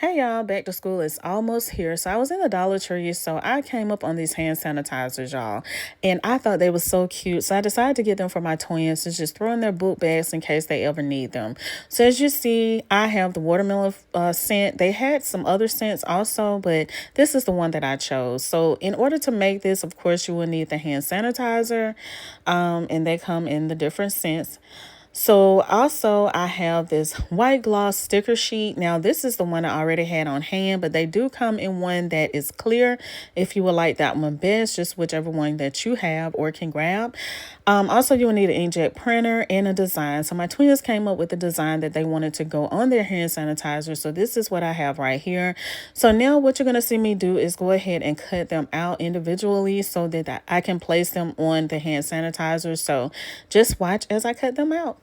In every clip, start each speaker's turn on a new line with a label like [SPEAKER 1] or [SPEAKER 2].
[SPEAKER 1] Hey y'all, back to school is almost here. So I was in the Dollar Tree, so I came up on these hand sanitizers, y'all. And I thought they were so cute. So I decided to get them for my twins to just throw in their book bags in case they ever need them. So as you see, I have the watermelon scent. They had some other scents also, but this is the one that I chose. So in order to make this, of course, you will need the hand sanitizer. And they come in the different scents. So also I have this white gloss sticker sheet. Now this is the one I already had on hand, but they do come in one that is clear if you would like that one best, just whichever one that you have or can grab. Also you will need an inkjet printer and a design. So my twins came up with the design that they wanted to go on their hand sanitizer. So this is what I have right here. So now what you're going to see me do is go ahead and cut them out individually so that I can place them on the hand sanitizer. So just watch as I cut them out.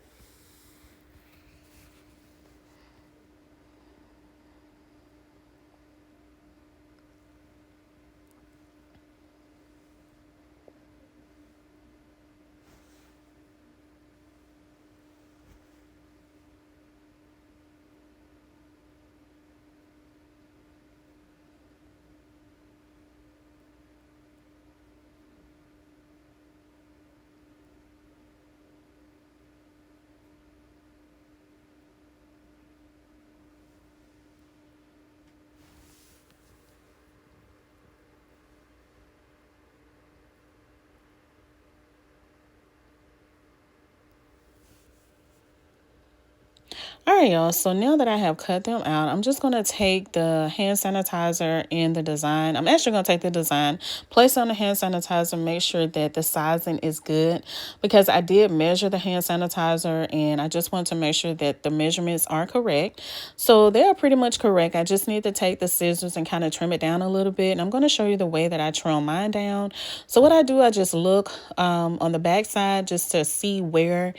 [SPEAKER 1] All right, y'all. So now that I have cut them out, I'm just going to take the hand sanitizer and the design. I'm actually going to take the design, place it on the hand sanitizer, make sure that the sizing is good because I did measure the hand sanitizer and I just want to make sure that the measurements are correct. So they are pretty much correct. I just need to take the scissors and kind of trim it down a little bit. And I'm going to show you the way that I trim mine down. So what I do, I just look on the back side just to see where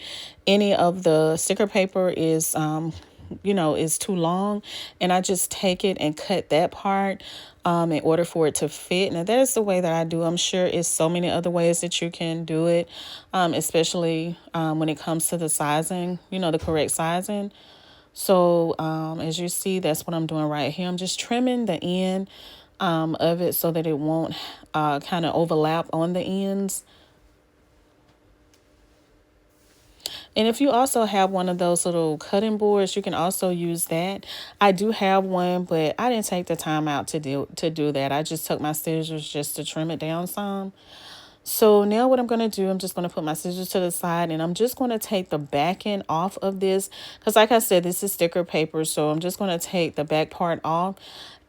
[SPEAKER 1] any of the sticker paper is is too long, and I just take it and cut that part in order for it to fit. Now that is the way that I do. I'm sure it's so many other ways that you can do it, especially when it comes to the sizing, the correct sizing. So as you see, that's what I'm doing right here. I'm just trimming the end of it so that it won't kind of overlap on the ends. And if you also have one of those little cutting boards, you can also use that. I do have one, but I didn't take the time out to do that. I just took my scissors just to trim it down some. So now what I'm going to do, I'm just going to put my scissors to the side and I'm just going to take the back end off of this. Because like I said, this is sticker paper. So I'm just going to take the back part off.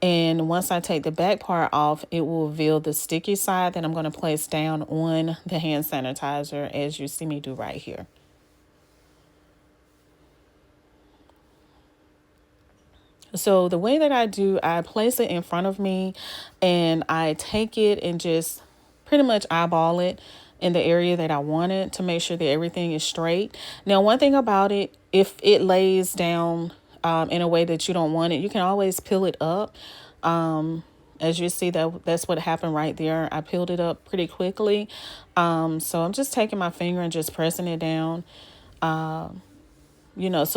[SPEAKER 1] And once I take the back part off, it will reveal the sticky side that I'm going to place down on the hand sanitizer as you see me do right here. So the way that I do, I place it in front of me and I take it and just pretty much eyeball it in the area that I want it to make sure that everything is straight. Now, one thing about it, if it lays down in a way that you don't want it, you can always peel it up. As you see, that's what happened right there. I peeled it up pretty quickly. So I'm just taking my finger and just pressing it down, so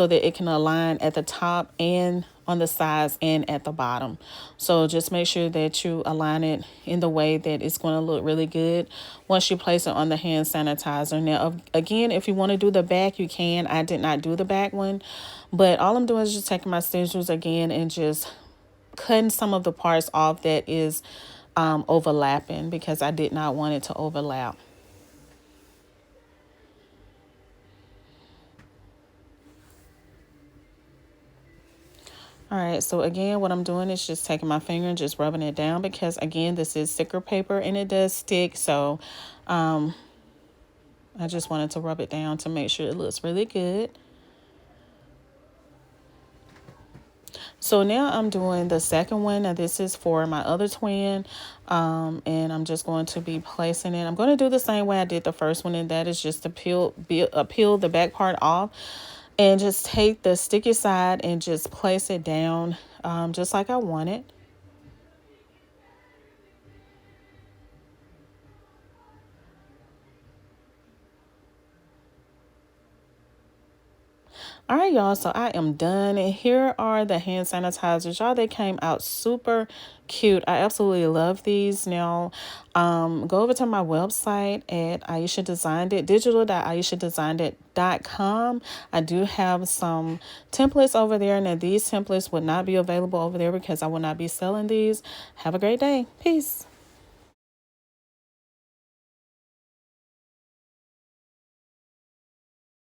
[SPEAKER 1] that it can align at the top and on the sides and at the bottom. So just make sure that you align it in the way that it's going to look really good once you place it on the hand sanitizer. Now, again, if you want to do the back, you can. I did not do the back one, but all I'm doing is just taking my scissors again and just cutting some of the parts off that is overlapping because I did not want it to overlap. All right, so again, what I'm doing is just taking my finger and just rubbing it down because, again, this is sticker paper and it does stick. So I just wanted to rub it down to make sure it looks really good. So now I'm doing the second one. Now this is for my other twin. And I'm just going to be placing it. I'm going to do the same way I did the first one, and that is just to peel the back part off and just take the sticky side and just place it down just like I want it. All right, y'all, so I am done. And here are the hand sanitizers. Y'all, they came out super cute. I absolutely love these. Now, go over to my website at Ieasha Designed It, digital.ieshadesignedit.com. I do have some templates over there. Now, these templates would not be available over there because I will not be selling these. Have a great day. Peace.